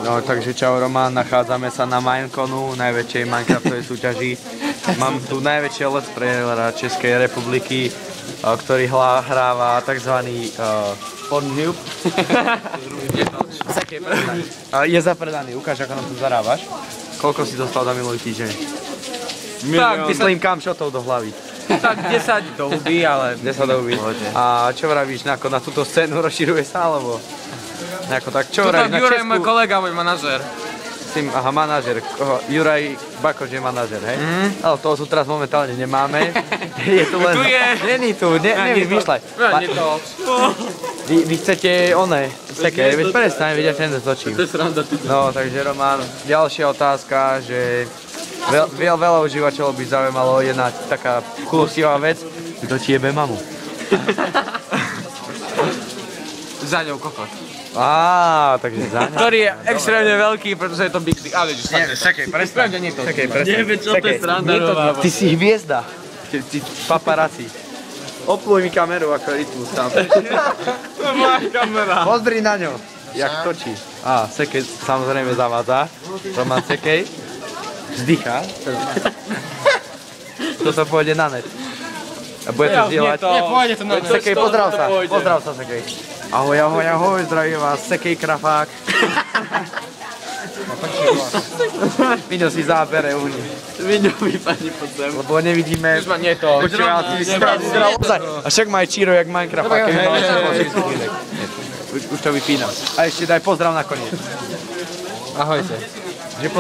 No takže čau Roman, nachádzame sa na Mineconu, najväčšej Minecraftovej súťaži. Mám tu najväčšieho let's playera Českej republiky, ktorý hráva tzv. Pornhub. Je zapredaný, ukáž ako nám tu zarábaš. Koľko si dostal za minulý týždeň? Tak, myslím kam šotov do hlavy. Tak 10 do huby, ale 10 do huby. A čo vravíš, na túto scénu rozširuje sa, alebo? Tak, čo vravíš na Česku? Juraj, môj kolega, môj manažér. Aha, manažér. Juraj Bakoš je manažér, hej? Ale toho tu teraz momentálne nemáme. Je tu len... Tu je! Není tu, nevymýšľaj. Nie to. Vy chcete oné, také, veď prestaň, veď ja ten točím. To je sranda, ty. No, takže Roman, ďalšia otázka, že veľa užívateľov by zaujímalo jedna taká chulostivá vec, kto ti jebe mamu. Za ňou kokot. Takže za ňou. Ktorý je extrémne veľký, pretože je to big dick. Ale vidíš, Sekej, prestaň. nie to. Sekej, prestaň. Neviem, čo to je sranda, Roman. Ty si hviezda. Ty paparazzi. Opluj mi kameru ako rytmus tam. To je moja kamera. Pozri na ňo, jak točí. Sekej samozrejme zavádza. Roman Sekej. Vzdychá. Toto pôjde na net. A bude to zdieľať. Nie, pôjde to na net. Sekej, pozdrav sa Sekej. Ahoj, zdravím vás, Sekej Krafák. Miňo si zábere uhni. Miňo vypadni pod zem. Lebo nevidíme... Už ma nie to. A však má aj číro jak Minecraft. Už to vypínam. A ešte daj pozdrav nakoniec. Ahojte.